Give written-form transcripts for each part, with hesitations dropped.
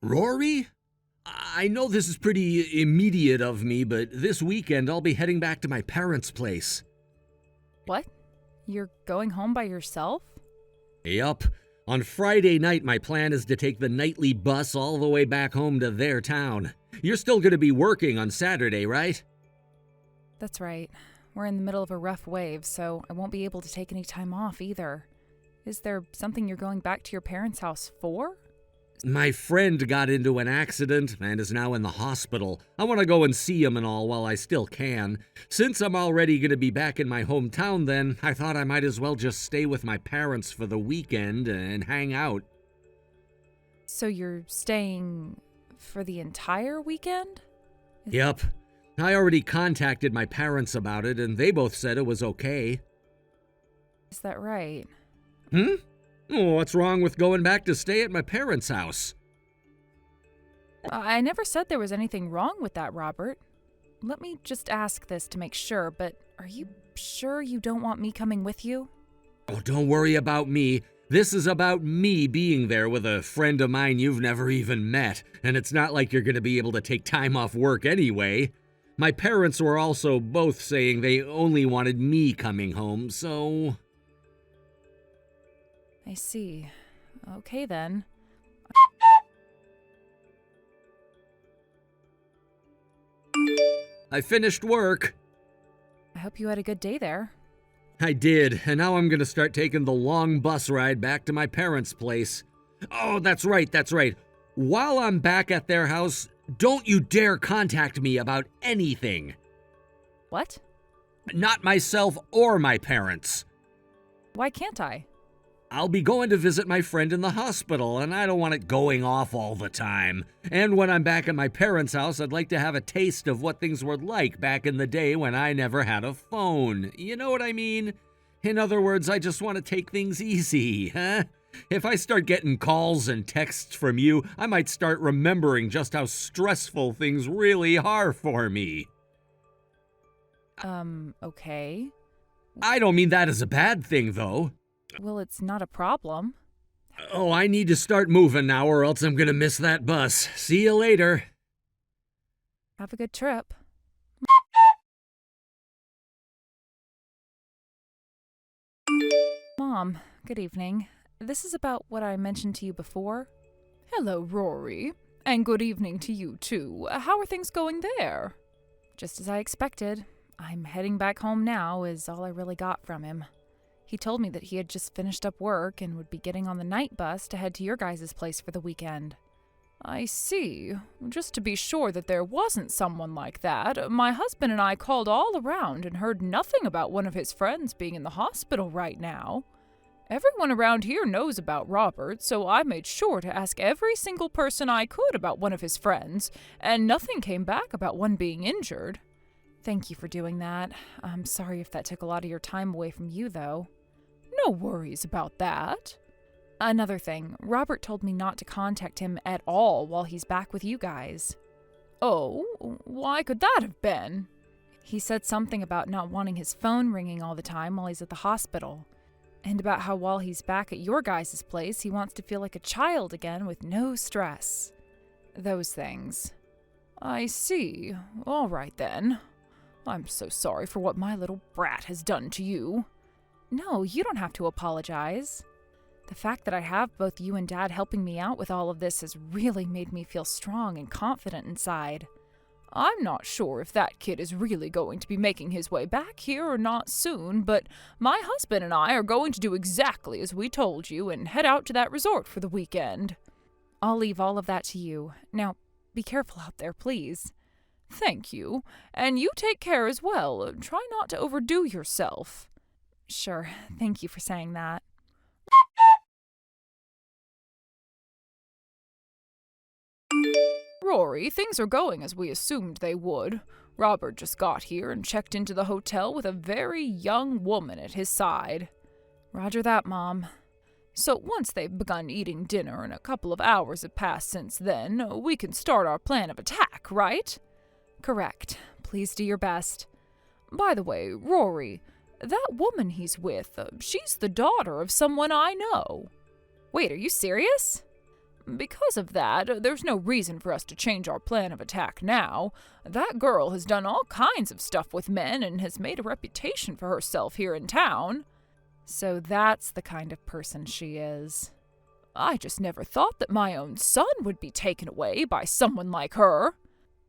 Rory? I know this is pretty immediate of me, but this weekend I'll be heading back to my parents' place. What? You're going home by yourself? Yup. On Friday night, my plan is to take the nightly bus all the way back home to their town. You're still gonna be working on Saturday, right? That's right. We're in the middle of a rough wave, so I won't be able to take any time off either. Is there something you're going back to your parents' house for? My friend got into an accident and is now in the hospital. I want to go and see him and all while I still can. Since I'm already going to be back in my hometown then, I thought I might as well just stay with my parents for the weekend and hang out. So you're staying for the entire weekend? Yep. I already contacted my parents about it and they both said it was okay. Is that right? Oh, what's wrong with going back to stay at my parents' house? I never said there was anything wrong with that, Robert. Let me just ask this to make sure, but are you sure you don't want me coming with you? Oh, don't worry about me. This is about me being there with a friend of mine you've never even met, and it's not like you're going to be able to take time off work anyway. My parents were also both saying they only wanted me coming home, so... I see. Okay then. I finished work. I hope you had a good day there. I did, and now I'm gonna start taking the long bus ride back to my parents' place. Oh, that's right. While I'm back at their house, don't you dare contact me about anything. What? Not myself or my parents. Why can't I? I'll be going to visit my friend in the hospital, and I don't want it going off all the time. And when I'm back at my parents' house, I'd like to have a taste of what things were like back in the day when I never had a phone. You know what I mean? In other words, I just want to take things easy, huh? If I start getting calls and texts from you, I might start remembering just how stressful things really are for me. Okay. I don't mean that as a bad thing, though. Well, it's not a problem. Oh, I need to start moving now or else I'm gonna miss that bus. See you later. Have a good trip. Mom, good evening. This is about what I mentioned to you before. Hello, Rory. And good evening to you, too. How are things going there? Just as I expected. I'm heading back home now is all I really got from him. He told me that he had just finished up work and would be getting on the night bus to head to your guys' place for the weekend. I see. Just to be sure that there wasn't someone like that, my husband and I called all around and heard nothing about one of his friends being in the hospital right now. Everyone around here knows about Robert, so I made sure to ask every single person I could about one of his friends, and nothing came back about one being injured. Thank you for doing that. I'm sorry if that took a lot of your time away from you, though. No worries about that. Another thing, Robert told me not to contact him at all while he's back with you guys. Oh, why could that have been? He said something about not wanting his phone ringing all the time while he's at the hospital, and about how while he's back at your guys' place, he wants to feel like a child again with no stress. Those things. I see. All right then. I'm so sorry for what my little brat has done to you. No, you don't have to apologize. The fact that I have both you and Dad helping me out with all of this has really made me feel strong and confident inside. I'm not sure if that kid is really going to be making his way back here or not soon, but my husband and I are going to do exactly as we told you and head out to that resort for the weekend. I'll leave all of that to you. Now, be careful out there, please. Thank you. And you take care as well. Try not to overdo yourself. Sure. Thank you for saying that. Rory, things are going as we assumed they would. Robert just got here and checked into the hotel with a very young woman at his side. Roger that, Mom. So once they've begun eating dinner and a couple of hours have passed since then, we can start our plan of attack, right? Correct. Please do your best. By the way, Rory, that woman he's with, she's the daughter of someone I know. Wait, are you serious? Because of that, there's no reason for us to change our plan of attack now. That girl has done all kinds of stuff with men and has made a reputation for herself here in town. So that's the kind of person she is. I just never thought that my own son would be taken away by someone like her.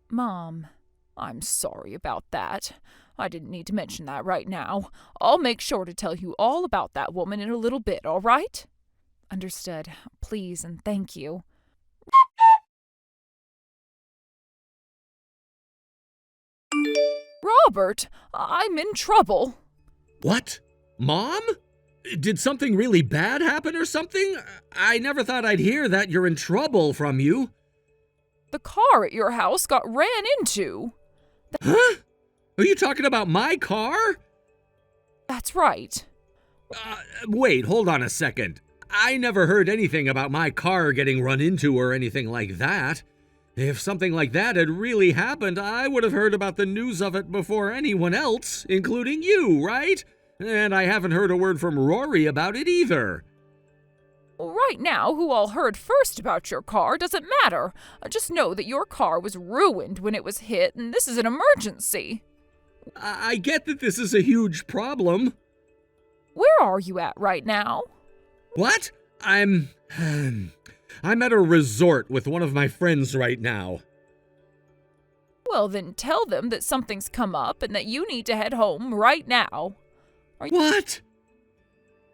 Mom, I'm sorry about that. I didn't need to mention that right now. I'll make sure to tell you all about that woman in a little bit, all right? Understood. Please and thank you. Robert, I'm in trouble. What? Mom? Did something really bad happen or something? I never thought I'd hear that you're in trouble from you. The car at your house got ran into. Huh? Are you talking about my car? That's right. Wait, hold on a second. I never heard anything about my car getting run into or anything like that. If something like that had really happened, I would have heard about the news of it before anyone else, including you, right? And I haven't heard a word from Rory about it either. Right now, who all heard first about your car doesn't matter. Just know that your car was ruined when it was hit, and this is an emergency. I get that this is a huge problem. Where are you at right now? What? I'm at a resort with one of my friends right now. Well, then tell them that something's come up and that you need to head home right now. What?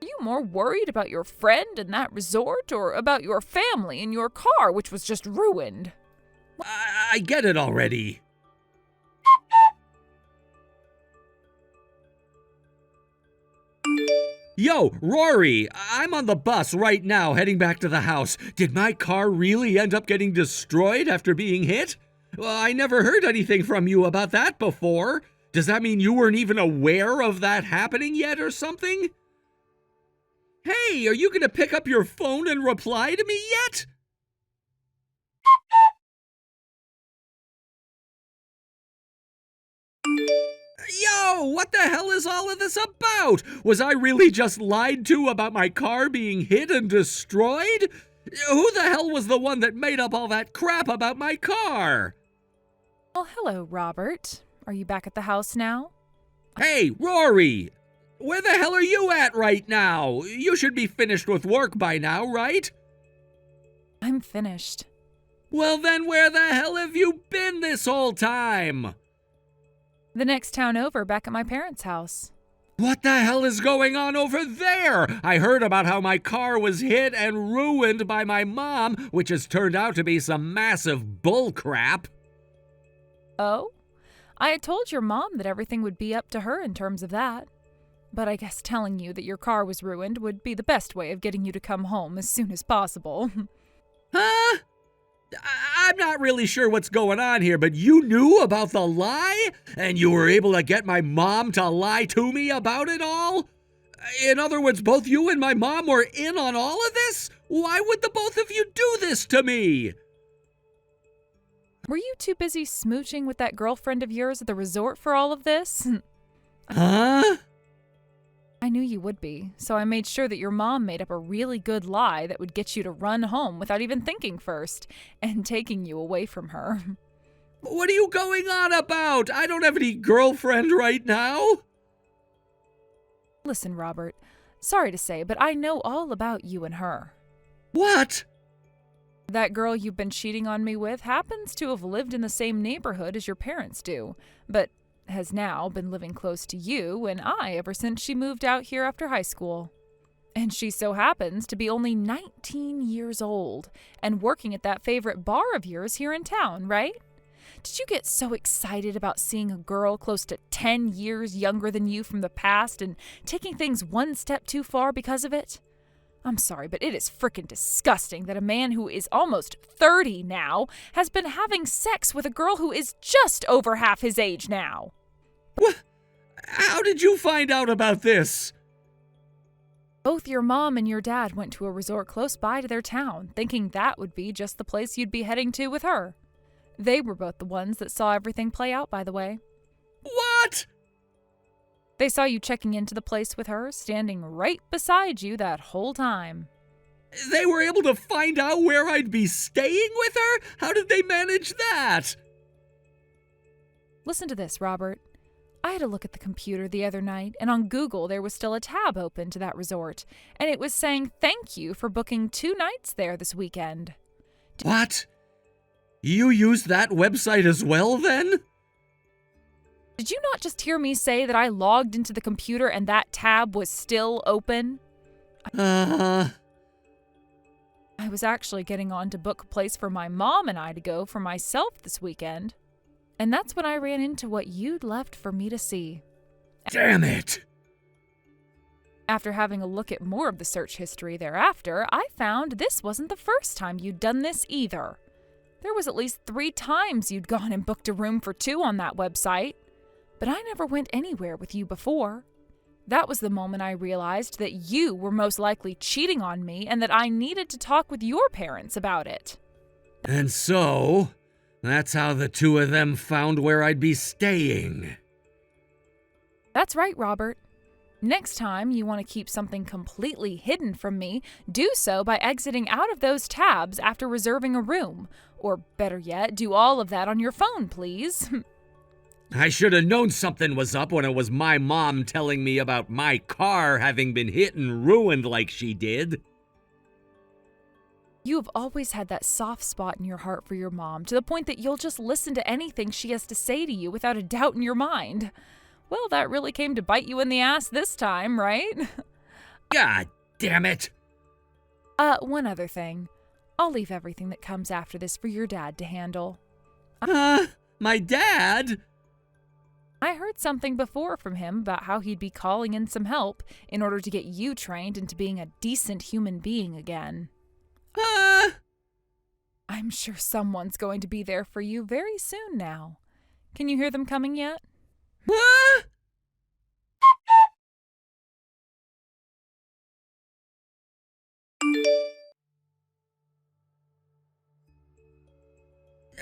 Are you more worried about your friend and that resort or about your family and your car, which was just ruined? I get it already. Yo, Rory, I'm on the bus right now heading back to the house. Did my car really end up getting destroyed after being hit? Well, I never heard anything from you about that before. Does that mean you weren't even aware of that happening yet or something? Hey, are you going to pick up your phone and reply to me yet? Yo, what the hell is all of this about? Was I really just lied to about my car being hit and destroyed? Who the hell was the one that made up all that crap about my car? Well, hello, Robert. Are you back at the house now? Hey, Rory! Where the hell are you at right now? You should be finished with work by now, right? I'm finished. Well then, where the hell have you been this whole time? The next town over, back at my parents' house. What the hell is going on over there? I heard about how my car was hit and ruined by my mom, which has turned out to be some massive bullcrap. Oh? I had told your mom that everything would be up to her in terms of that. But I guess telling you that your car was ruined would be the best way of getting you to come home as soon as possible. Huh? I'm not really sure what's going on here, but you knew about the lie? And you were able to get my mom to lie to me about it all? In other words, both you and my mom were in on all of this? Why would the both of you do this to me? Were you too busy smooching with that girlfriend of yours at the resort for all of this? Huh? I knew you would be, so I made sure that your mom made up a really good lie that would get you to run home without even thinking first, and taking you away from her. What are you going on about? I don't have any girlfriend right now. Listen, Robert, sorry to say, but I know all about you and her. What? That girl you've been cheating on me with happens to have lived in the same neighborhood as your parents do, but has now been living close to you and I ever since she moved out here after high school. And she so happens to be only 19 years old and working at that favorite bar of yours here in town, right? Did you get so excited about seeing a girl close to 10 years younger than you from the past and taking things one step too far because of it? I'm sorry, but it is frickin' disgusting that a man who is almost 30 now has been having sex with a girl who is just over half his age now. What? How did you find out about this? Both your mom and your dad went to a resort close by to their town, thinking that would be just the place you'd be heading to with her. They were both the ones that saw everything play out, by the way. What? They saw you checking into the place with her, standing right beside you that whole time. They were able to find out where I'd be staying with her? How did they manage that? Listen to this, Robert. I had a look at the computer the other night, and on Google there was still a tab open to that resort, and it was saying thank you for booking 2 nights there this weekend. What? You used that website as well, then? Did you not just hear me say that I logged into the computer and that tab was still open? I was actually getting on to book a place for my mom and I to go for myself this weekend. And that's when I ran into what you'd left for me to see. Damn it! After having a look at more of the search history thereafter, I found this wasn't the first time you'd done this either. There was at least 3 times you'd gone and booked a room for 2 on that website. But I never went anywhere with you before. That was the moment I realized that you were most likely cheating on me and that I needed to talk with your parents about it. And so, that's how the 2 of them found where I'd be staying. That's right, Robert. Next time you want to keep something completely hidden from me, do so by exiting out of those tabs after reserving a room. Or better yet, do all of that on your phone, please. I should have known something was up when it was my mom telling me about my car having been hit and ruined like she did. You have always had that soft spot in your heart for your mom, to the point that you'll just listen to anything she has to say to you without a doubt in your mind. Well, that really came to bite you in the ass this time, right? God damn it! One other thing. I'll leave everything that comes after this for your dad to handle. My dad? I heard something before from him about how he'd be calling in some help in order to get you trained into being a decent human being again. I'm sure someone's going to be there for you very soon now. Can you hear them coming yet?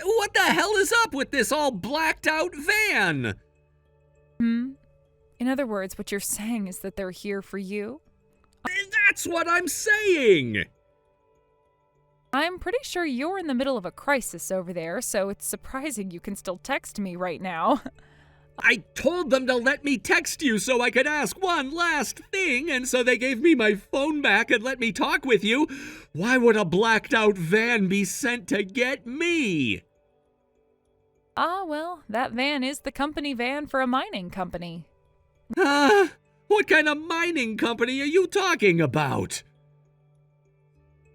What the hell is up with this all blacked out van? In other words, what you're saying is that they're here for you? That's what I'm saying! I'm pretty sure you're in the middle of a crisis over there, so it's surprising you can still text me right now. I told them to let me text you so I could ask one last thing, and so they gave me my phone back and let me talk with you. Why would a blacked out van be sent to get me? Well, that van is the company van for a mining company. What kind of mining company are you talking about?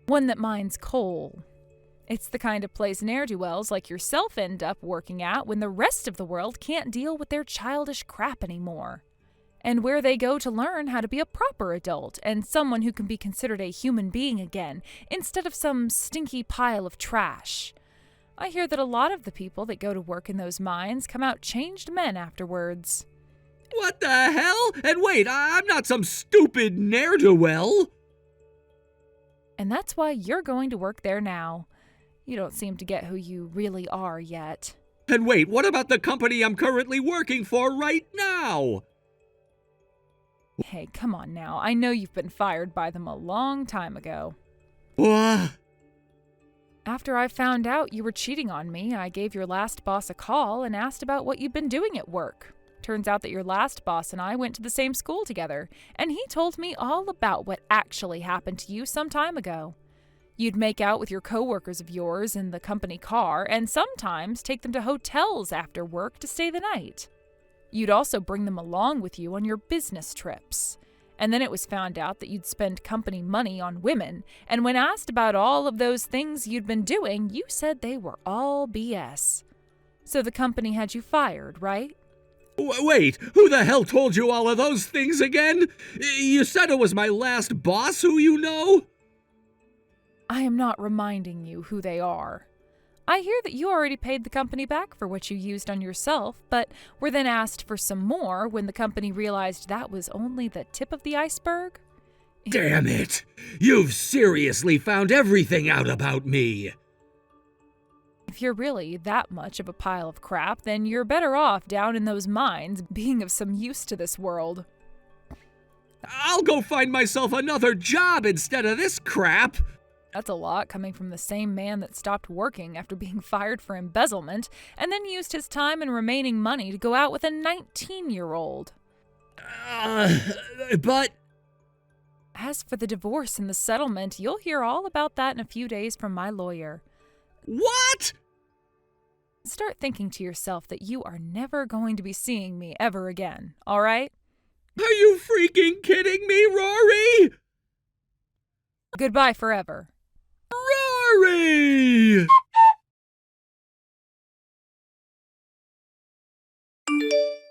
One that mines coal. It's the kind of place ne'er-do-wells like yourself end up working at when the rest of the world can't deal with their childish crap anymore. And where they go to learn how to be a proper adult and someone who can be considered a human being again, instead of some stinky pile of trash. I hear that a lot of the people that go to work in those mines come out changed men afterwards. What the hell? And wait, I'm not some stupid ne'er-do-well. And that's why you're going to work there now. You don't seem to get who you really are yet. And wait, what about the company I'm currently working for right now? Hey, come on now. I know you've been fired by them a long time ago. What? After I found out you were cheating on me, I gave your last boss a call and asked about what you'd been doing at work. Turns out that your last boss and I went to the same school together, and he told me all about what actually happened to you some time ago. You'd make out with your coworkers of yours in the company car, and sometimes take them to hotels after work to stay the night. You'd also bring them along with you on your business trips. And then it was found out that you'd spend company money on women, and when asked about all of those things you'd been doing, you said they were all BS. So the company had you fired, right? Wait, who the hell told you all of those things again? You said it was my last boss who you know? I am not reminding you who they are. I hear that you already paid the company back for what you used on yourself, but were then asked for some more when the company realized that was only the tip of the iceberg. Damn it! You've seriously found everything out about me! If you're really that much of a pile of crap, then you're better off down in those mines being of some use to this world. I'll go find myself another job instead of this crap. That's a lot coming from the same man that stopped working after being fired for embezzlement and then used his time and remaining money to go out with a 19-year-old. But... As for the divorce and the settlement, you'll hear all about that in a few days from my lawyer. What? Start thinking to yourself that you are never going to be seeing me ever again, all right? Are you freaking kidding me, Rory? Goodbye forever. Rory!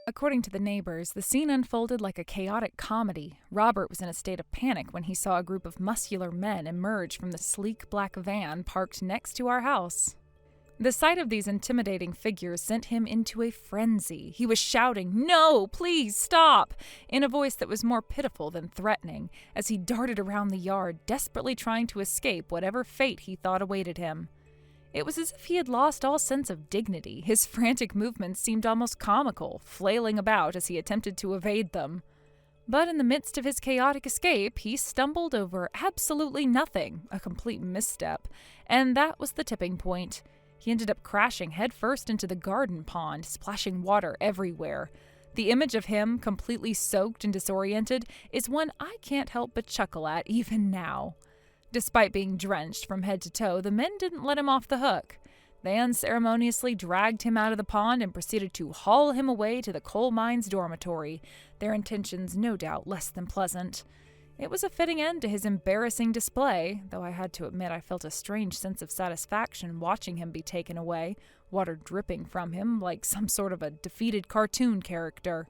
According to the neighbors, the scene unfolded like a chaotic comedy. Robert was in a state of panic when he saw a group of muscular men emerge from the sleek black van parked next to our house. The sight of these intimidating figures sent him into a frenzy. He was shouting, "No, please stop!" in a voice that was more pitiful than threatening, as he darted around the yard, desperately trying to escape whatever fate he thought awaited him. It was as if he had lost all sense of dignity. His frantic movements seemed almost comical, flailing about as he attempted to evade them. But in the midst of his chaotic escape, he stumbled over absolutely nothing, a complete misstep, and that was the tipping point. He ended up crashing headfirst into the garden pond, splashing water everywhere. The image of him, completely soaked and disoriented, is one I can't help but chuckle at even now. Despite being drenched from head to toe, the men didn't let him off the hook. They unceremoniously dragged him out of the pond and proceeded to haul him away to the coal mine's dormitory, their intentions no doubt less than pleasant. It was a fitting end to his embarrassing display, though I had to admit I felt a strange sense of satisfaction watching him be taken away, water dripping from him like some sort of a defeated cartoon character.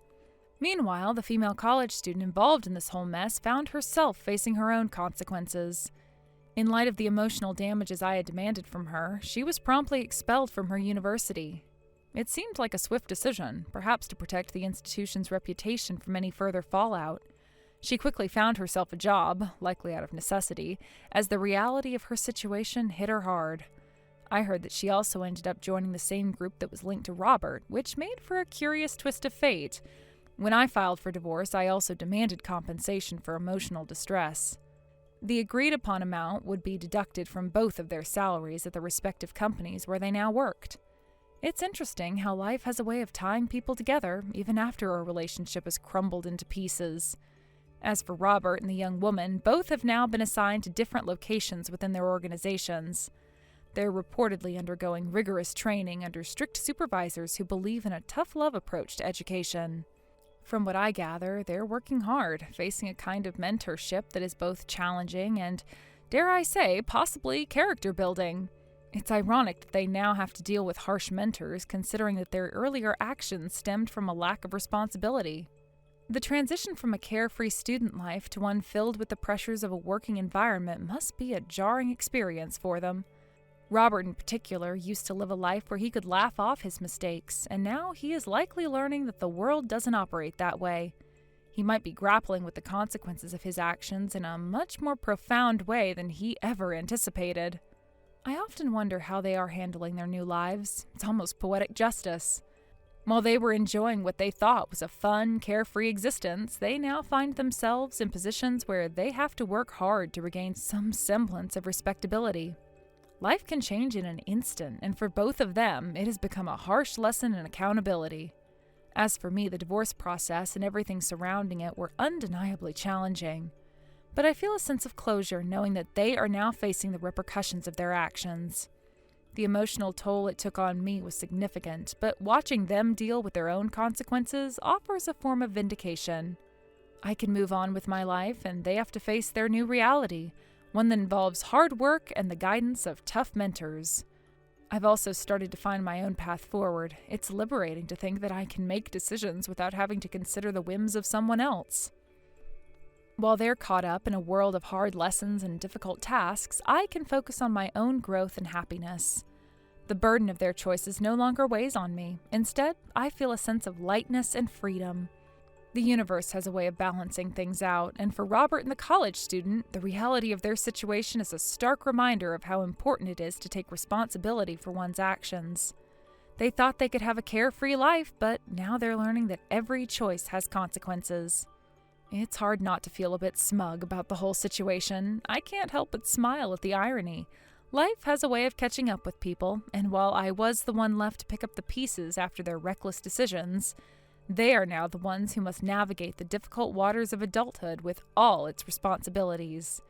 Meanwhile, the female college student involved in this whole mess found herself facing her own consequences. In light of the emotional damages I had demanded from her, she was promptly expelled from her university. It seemed like a swift decision, perhaps to protect the institution's reputation from any further fallout. She quickly found herself a job, likely out of necessity, as the reality of her situation hit her hard. I heard that she also ended up joining the same group that was linked to Robert, which made for a curious twist of fate. When I filed for divorce, I also demanded compensation for emotional distress. The agreed-upon amount would be deducted from both of their salaries at the respective companies where they now worked. It's interesting how life has a way of tying people together, even after a relationship has crumbled into pieces. As for Robert and the young woman, both have now been assigned to different locations within their organizations. They're reportedly undergoing rigorous training under strict supervisors who believe in a tough love approach to education. From what I gather, they're working hard, facing a kind of mentorship that is both challenging and, dare I say, possibly character building. It's ironic that they now have to deal with harsh mentors, considering that their earlier actions stemmed from a lack of responsibility. The transition from a carefree student life to one filled with the pressures of a working environment must be a jarring experience for them. Robert, in particular, used to live a life where he could laugh off his mistakes, and now he is likely learning that the world doesn't operate that way. He might be grappling with the consequences of his actions in a much more profound way than he ever anticipated. I often wonder how they are handling their new lives. It's almost poetic justice. While they were enjoying what they thought was a fun, carefree existence, they now find themselves in positions where they have to work hard to regain some semblance of respectability. Life can change in an instant, and for both of them, it has become a harsh lesson in accountability. As for me, the divorce process and everything surrounding it were undeniably challenging. But I feel a sense of closure knowing that they are now facing the repercussions of their actions. The emotional toll it took on me was significant, but watching them deal with their own consequences offers a form of vindication. I can move on with my life, and they have to face their new reality, one that involves hard work and the guidance of tough mentors. I've also started to find my own path forward. It's liberating to think that I can make decisions without having to consider the whims of someone else. While they're caught up in a world of hard lessons and difficult tasks, I can focus on my own growth and happiness. The burden of their choices no longer weighs on me. Instead, I feel a sense of lightness and freedom. The universe has a way of balancing things out, and for Robert and the college student, the reality of their situation is a stark reminder of how important it is to take responsibility for one's actions. They thought they could have a carefree life, but now they're learning that every choice has consequences. It's hard not to feel a bit smug about the whole situation. I can't help but smile at the irony. Life has a way of catching up with people, and while I was the one left to pick up the pieces after their reckless decisions, they are now the ones who must navigate the difficult waters of adulthood with all its responsibilities.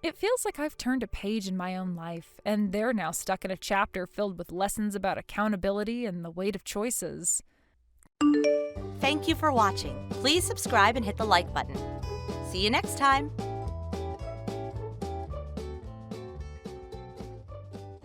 It feels like I've turned a page in my own life, and they're now stuck in a chapter filled with lessons about accountability and the weight of choices. Thank you for watching. Please subscribe and hit the like button. See you next time.